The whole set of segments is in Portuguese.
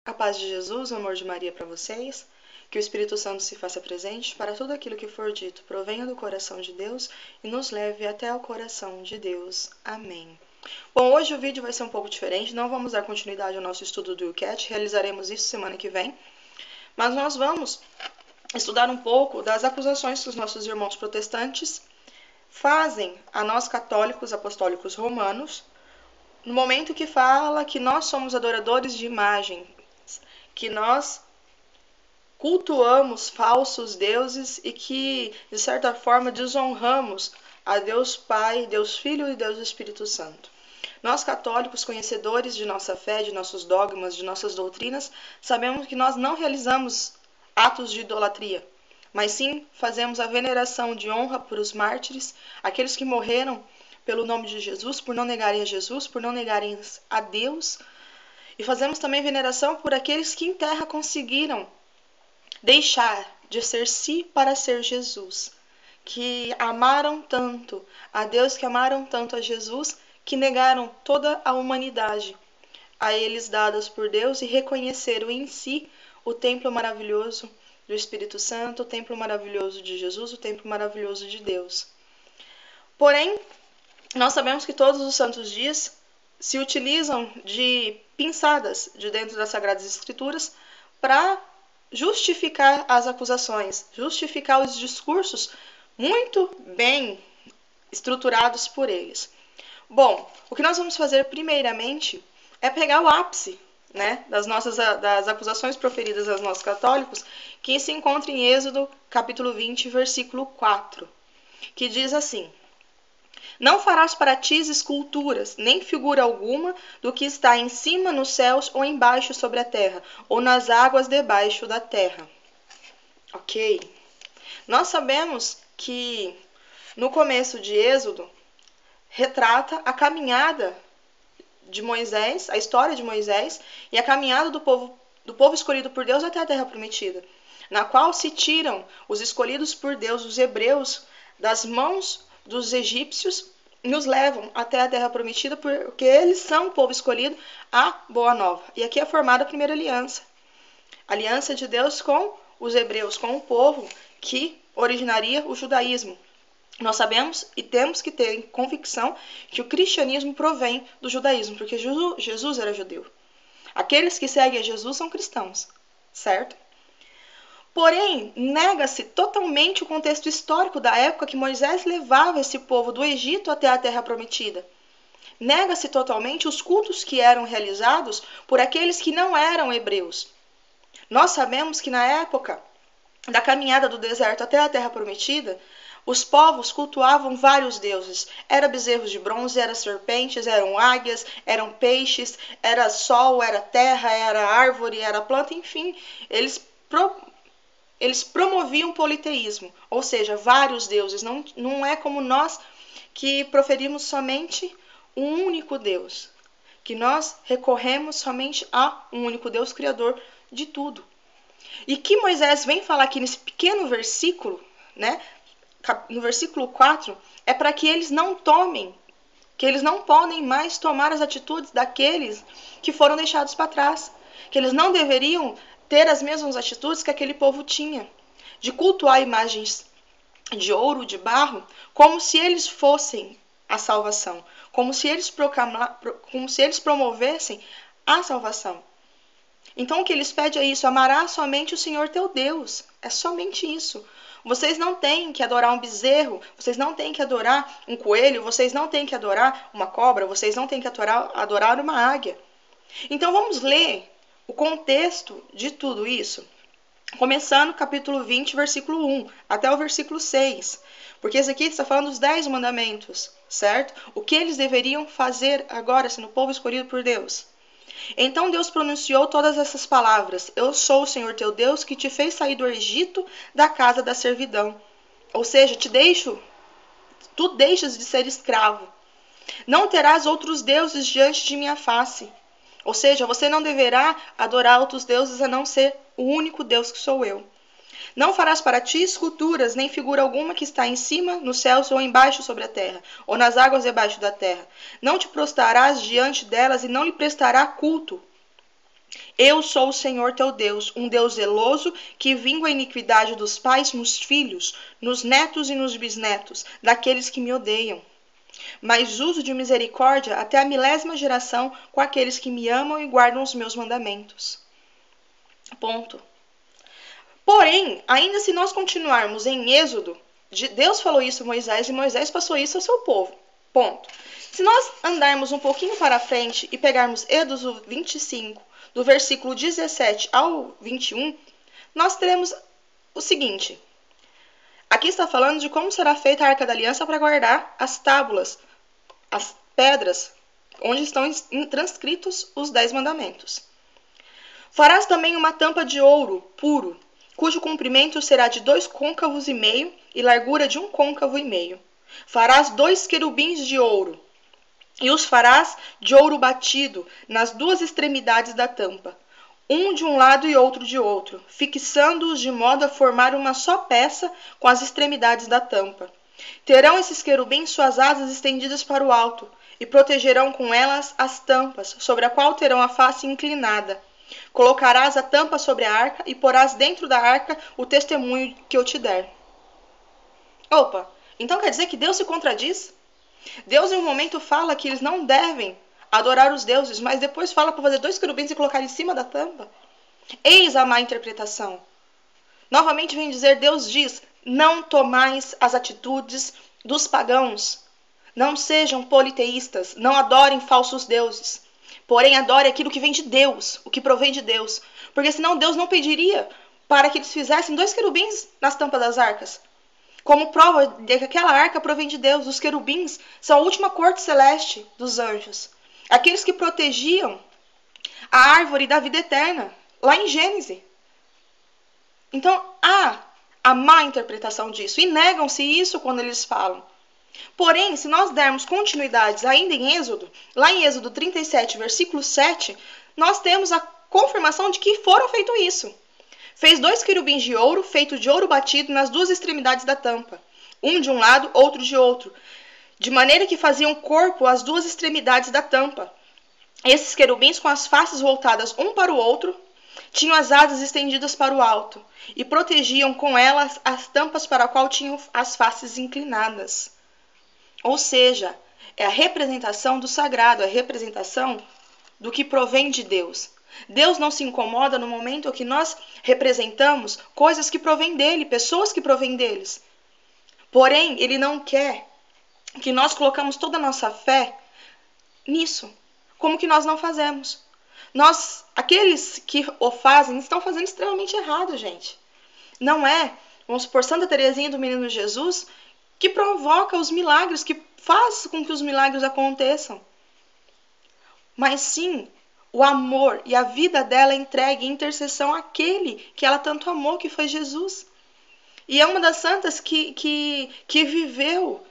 A paz de Jesus, o amor de Maria para vocês. Que o Espírito Santo se faça presente para tudo aquilo que for dito, provenha do coração de Deus e nos leve até o coração de Deus. Amém. Bom, hoje o vídeo vai ser um pouco diferente, não vamos dar continuidade ao nosso estudo do UCAT, realizaremos isso semana que vem, mas nós vamos estudar um pouco das acusações que os nossos irmãos protestantes fazem a nós católicos apostólicos romanos, no momento que fala que nós somos adoradores de imagem, que nós cultuamos falsos deuses e que, de certa forma, desonramos a Deus Pai, Deus Filho e Deus Espírito Santo. Nós católicos, conhecedores de nossa fé, de nossos dogmas, de nossas doutrinas, sabemos que nós não realizamos atos de idolatria, mas sim fazemos a veneração de honra por os mártires, aqueles que morreram pelo nome de Jesus, por não negarem a Jesus, por não negarem a Deus. E fazemos também veneração por aqueles que em terra conseguiram deixar de ser si para ser Jesus, que amaram tanto a Deus, que amaram tanto a Jesus, que negaram toda a humanidade a eles dadas por Deus e reconheceram em si o templo maravilhoso do Espírito Santo, o templo maravilhoso de Jesus, o templo maravilhoso de Deus. Porém, nós sabemos que todos os santos dias se utilizam de pinçadas de dentro das Sagradas Escrituras para justificar as acusações, justificar os discursos muito bem estruturados por eles. Bom, o que nós vamos fazer primeiramente é pegar o ápice, das acusações proferidas aos nós católicos, que se encontra em Êxodo, capítulo 20, versículo 4, que diz assim: Não farás para ti esculturas, nem figura alguma do que está em cima nos céus ou embaixo sobre a terra, ou nas águas debaixo da terra. Ok? Nós sabemos que no começo de Êxodo retrata a caminhada de Moisés, a história de Moisés e a caminhada do povo escolhido por Deus até a terra prometida, na qual se tiram os escolhidos por Deus, os hebreus, das mãos dos egípcios, nos levam até a terra prometida, porque eles são o povo escolhido, a boa nova. E aqui é formada a primeira aliança. A aliança de Deus com os hebreus, com o povo que originaria o judaísmo. Nós sabemos e temos que ter convicção que o cristianismo provém do judaísmo, porque Jesus era judeu. Aqueles que seguem a Jesus são cristãos, certo? Porém, nega-se totalmente o contexto histórico da época que Moisés levava esse povo do Egito até a terra prometida. Nega-se totalmente os cultos que eram realizados por aqueles que não eram hebreus. Nós sabemos que na época da caminhada do deserto até a terra prometida, os povos cultuavam vários deuses. Era bezerros de bronze, era serpentes, eram águias, eram peixes, era sol, era terra, era árvore, era planta, enfim. Eles promoviam politeísmo, ou seja, vários deuses. Não é como nós que proferimos somente um único Deus, que nós recorremos somente a um único Deus, criador de tudo. E que Moisés vem falar aqui nesse pequeno versículo, no versículo 4, é para que eles não tomem, que eles não podem mais tomar as atitudes daqueles que foram deixados para trás, que eles não deveriam ter as mesmas atitudes que aquele povo tinha, de cultuar imagens de ouro, de barro, como se eles fossem a salvação, como se eles promovessem a salvação. Então o que eles pedem é isso: amarás somente o Senhor teu Deus. É somente isso. Vocês não têm que adorar um bezerro, vocês não têm que adorar um coelho, vocês não têm que adorar uma cobra, vocês não têm que adorar uma águia. Então vamos ler o contexto de tudo isso, começando capítulo 20, versículo 1, até o versículo 6. Porque esse aqui está falando dos 10 mandamentos, certo? O que eles deveriam fazer agora, sendo o povo escolhido por Deus. Então Deus pronunciou todas essas palavras: Eu sou o Senhor teu Deus, que te fez sair do Egito, da casa da servidão. Ou seja, tu deixas de ser escravo. Não terás outros deuses diante de minha face. Ou seja, você não deverá adorar outros deuses a não ser o único Deus que sou eu. Não farás para ti esculturas, nem figura alguma que está em cima, nos céus, ou embaixo sobre a terra, ou nas águas debaixo da terra. Não te prostrarás diante delas e não lhe prestará culto. Eu sou o Senhor teu Deus, um Deus zeloso, que vingo a iniquidade dos pais nos filhos, nos netos e nos bisnetos, daqueles que me odeiam. Mas uso de misericórdia até a 10ª geração com aqueles que me amam e guardam os meus mandamentos. Ponto. Porém, ainda se nós continuarmos em Êxodo, Deus falou isso a Moisés e Moisés passou isso ao seu povo. Ponto. Se nós andarmos um pouquinho para frente e pegarmos Êxodo 25, do versículo 17 ao 21, nós teremos o seguinte. Aqui está falando de como será feita a Arca da Aliança para guardar as tábuas, as pedras, onde estão transcritos os 10 mandamentos. Farás também uma tampa de ouro puro, cujo comprimento será de 2,5 côncavos e largura de 1,5 côncavo. Farás 2 querubins de ouro, e os farás de ouro batido nas 2 extremidades da tampa, um de um lado e outro de outro, fixando-os de modo a formar uma só peça com as extremidades da tampa. Terão esses querubins suas asas estendidas para o alto, e protegerão com elas as tampas, sobre a qual terão a face inclinada. Colocarás a tampa sobre a arca e porás dentro da arca o testemunho que eu te der. Opa, então quer dizer que Deus se contradiz? Deus em um momento fala que eles não devem adorar os deuses, mas depois fala para fazer 2 querubins e colocar em cima da tampa? Eis a má interpretação. Novamente vem dizer, Deus diz, não tomais as atitudes dos pagãos. Não sejam politeístas, não adorem falsos deuses. Porém, adore aquilo que vem de Deus, o que provém de Deus. Porque senão Deus não pediria para que eles fizessem 2 querubins nas tampas das arcas. Como prova de que aquela arca provém de Deus, os querubins são a última corte celeste dos anjos. Aqueles que protegiam a árvore da vida eterna, lá em Gênesis. Então, há a má interpretação disso. E negam-se isso quando eles falam. Porém, se nós dermos continuidades ainda em Êxodo, lá em Êxodo 37, versículo 7, nós temos a confirmação de que foram feito isso. Fez 2 querubins de ouro, feito de ouro batido nas 2 extremidades da tampa, um de um lado, outro de outro, de maneira que faziam corpo às 2 extremidades da tampa. Esses querubins, com as faces voltadas um para o outro, tinham as asas estendidas para o alto, e protegiam com elas as tampas para a qual tinham as faces inclinadas. Ou seja, é a representação do sagrado, é a representação do que provém de Deus. Deus não se incomoda no momento em que nós representamos coisas que provêm dele, pessoas que provêm deles. Porém, ele não quer que nós colocamos toda a nossa fé nisso, como que nós não fazemos. Aqueles que o fazem, estão fazendo extremamente errado, gente. Não é, vamos supor, Santa Teresinha do Menino Jesus, que provoca os milagres, que faz com que os milagres aconteçam. Mas sim, o amor e a vida dela entregue em intercessão àquele que ela tanto amou, que foi Jesus. E é uma das santas que viveu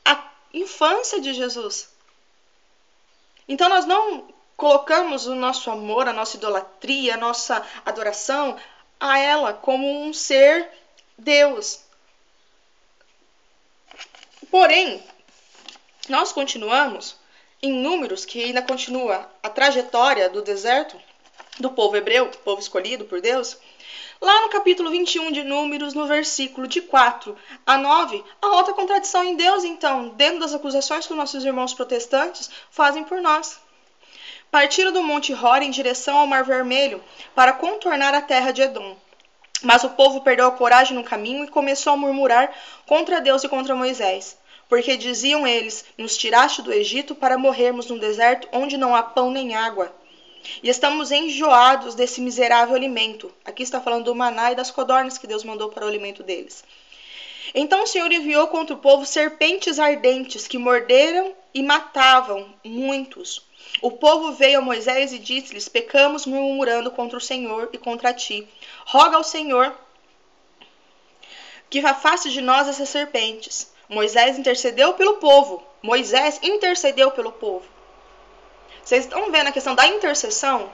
a infância de Jesus. Então nós não colocamos o nosso amor, a nossa idolatria, a nossa adoração a ela como um ser Deus. Porém, nós continuamos em Números, que ainda continua a trajetória do deserto do povo hebreu, povo escolhido por Deus. Lá no capítulo 21 de Números, no versículo de 4 a 9, há outra contradição em Deus, então, dentro das acusações que os nossos irmãos protestantes fazem por nós. Partiram do Monte Hor em direção ao Mar Vermelho para contornar a terra de Edom. Mas o povo perdeu a coragem no caminho e começou a murmurar contra Deus e contra Moisés. Porque diziam eles, nos tiraste do Egito para morrermos no deserto onde não há pão nem água. E estamos enjoados desse miserável alimento. Aqui está falando do maná e das codornas que Deus mandou para o alimento deles. Então o Senhor enviou contra o povo serpentes ardentes que morderam e matavam muitos. O povo veio a Moisés e disse-lhes, pecamos murmurando contra o Senhor e contra ti. Roga ao Senhor que afaste de nós essas serpentes. Moisés intercedeu pelo povo. Moisés intercedeu pelo povo. Vocês estão vendo a questão da intercessão?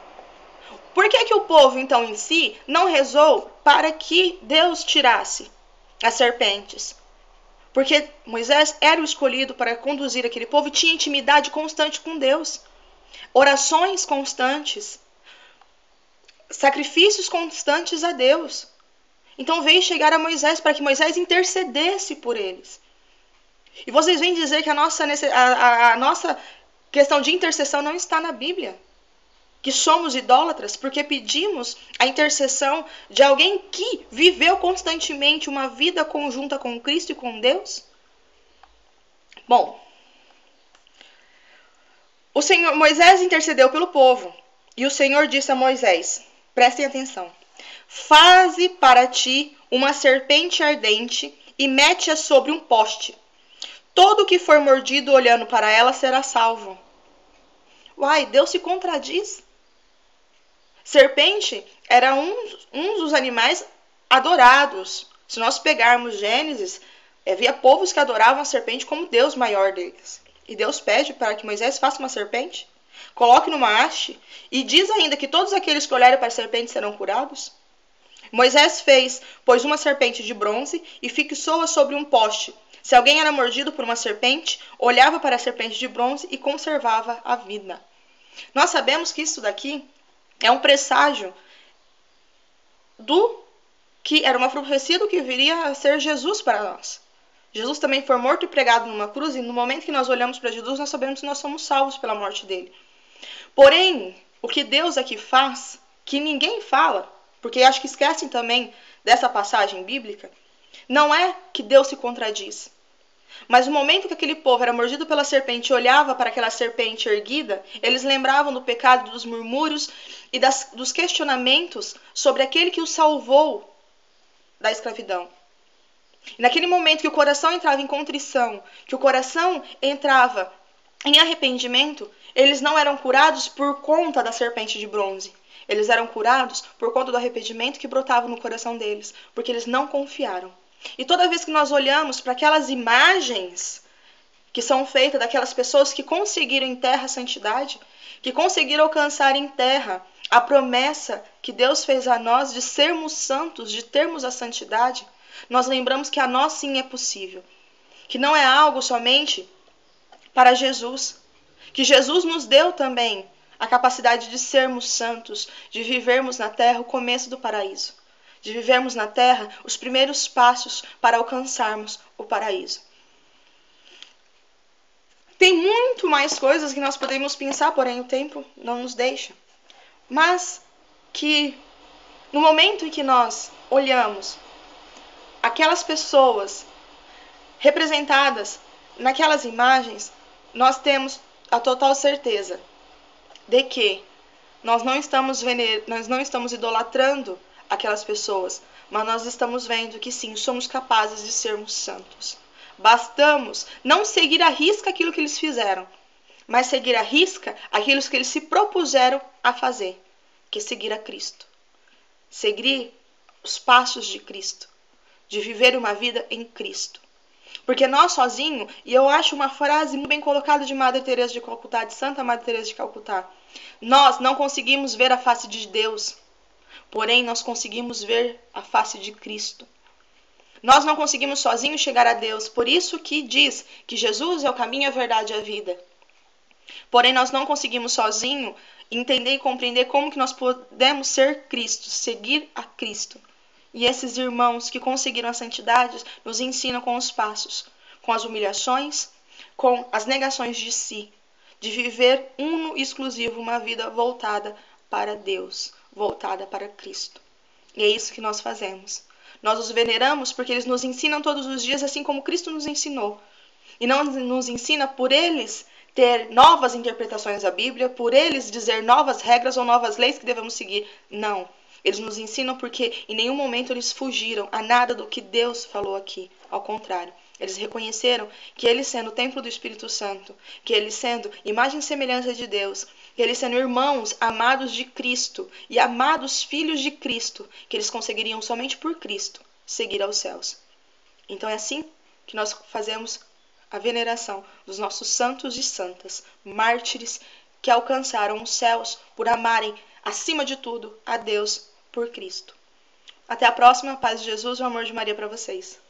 Por que o povo, então, em si, não rezou para que Deus tirasse as serpentes? Porque Moisés era o escolhido para conduzir aquele povo e tinha intimidade constante com Deus. Orações constantes. sacrifícios constantes a Deus. Então veio chegar a Moisés para que Moisés intercedesse por eles. E vocês vêm dizer que a nossa questão de intercessão não está na Bíblia. Que somos idólatras porque pedimos a intercessão de alguém que viveu constantemente uma vida conjunta com Cristo e com Deus? Bom, Moisés intercedeu pelo povo e o Senhor disse a Moisés, prestem atenção, faze para ti uma serpente ardente e mete-a sobre um poste. Todo que for mordido olhando para ela será salvo. Uai, Deus se contradiz. Serpente era um dos animais adorados. Se nós pegarmos Gênesis, havia povos que adoravam a serpente como Deus maior deles. E Deus pede para que Moisés faça uma serpente, coloque numa haste, e diz ainda que todos aqueles que olharem para a serpente serão curados. Moisés fez, pois, uma serpente de bronze e fixou-a sobre um poste. Se alguém era mordido por uma serpente, olhava para a serpente de bronze e conservava a vida. Nós sabemos que isso daqui é um presságio do que era uma profecia do que viria a ser Jesus para nós. Jesus também foi morto e pregado numa cruz, e no momento que nós olhamos para Jesus, nós sabemos que nós somos salvos pela morte dele. Porém, o que Deus aqui faz, que ninguém fala, porque acho que esquecem também dessa passagem bíblica, não é que Deus se contradiz. Mas no momento que aquele povo era mordido pela serpente e olhava para aquela serpente erguida, eles lembravam do pecado, dos murmúrios e dos questionamentos sobre aquele que os salvou da escravidão. E naquele momento que o coração entrava em contrição, que o coração entrava em arrependimento, eles não eram curados por conta da serpente de bronze. Eles eram curados por conta do arrependimento que brotava no coração deles, porque eles não confiaram. E toda vez que nós olhamos para aquelas imagens que são feitas daquelas pessoas que conseguiram em terra a santidade, que conseguiram alcançar em terra a promessa que Deus fez a nós de sermos santos, de termos a santidade, nós lembramos que a nós sim é possível. Que não é algo somente para Jesus. Que Jesus nos deu também a capacidade de sermos santos, de vivermos na terra o começo do paraíso. De vivermos na terra os primeiros passos para alcançarmos o paraíso. Tem muito mais coisas que nós podemos pensar, porém o tempo não nos deixa. Mas que no momento em que nós olhamos aquelas pessoas representadas naquelas imagens, nós temos a total certeza de que nós não estamos idolatrando aquelas pessoas, mas nós estamos vendo que sim, somos capazes de sermos santos. Bastamos não seguir à risca aquilo que eles fizeram, mas seguir à risca aquilo que eles se propuseram a fazer, que é seguir a Cristo. Seguir os passos de Cristo, de viver uma vida em Cristo. Porque nós sozinhos, e eu acho uma frase muito bem colocada de Madre Teresa de Calcutá, de Santa Madre Teresa de Calcutá, nós não conseguimos ver a face de Deus, porém nós conseguimos ver a face de Cristo. Nós não conseguimos sozinhos chegar a Deus, por isso que diz que Jesus é o caminho, a verdade e a vida. Porém nós não conseguimos sozinhos entender e compreender como que nós podemos ser Cristo, seguir a Cristo. E esses irmãos que conseguiram a santidade nos ensinam com os passos, com as humilhações, com as negações de si, de viver uno e exclusivo, uma vida voltada para Deus, voltada para Cristo. E é isso que nós fazemos. Nós os veneramos porque eles nos ensinam todos os dias, assim como Cristo nos ensinou. E não nos ensina por eles ter novas interpretações da Bíblia, por eles dizer novas regras ou novas leis que devemos seguir. Não. Eles nos ensinam porque em nenhum momento eles fugiram a nada do que Deus falou aqui. Ao contrário, eles reconheceram que eles sendo o templo do Espírito Santo, que eles sendo imagem e semelhança de Deus, que eles sendo irmãos amados de Cristo e amados filhos de Cristo, que eles conseguiriam somente por Cristo seguir aos céus. Então é assim que nós fazemos a veneração dos nossos santos e santas, mártires que alcançaram os céus por amarem, acima de tudo, a Deus por Cristo. Até a próxima. Paz de Jesus e o amor de Maria para vocês.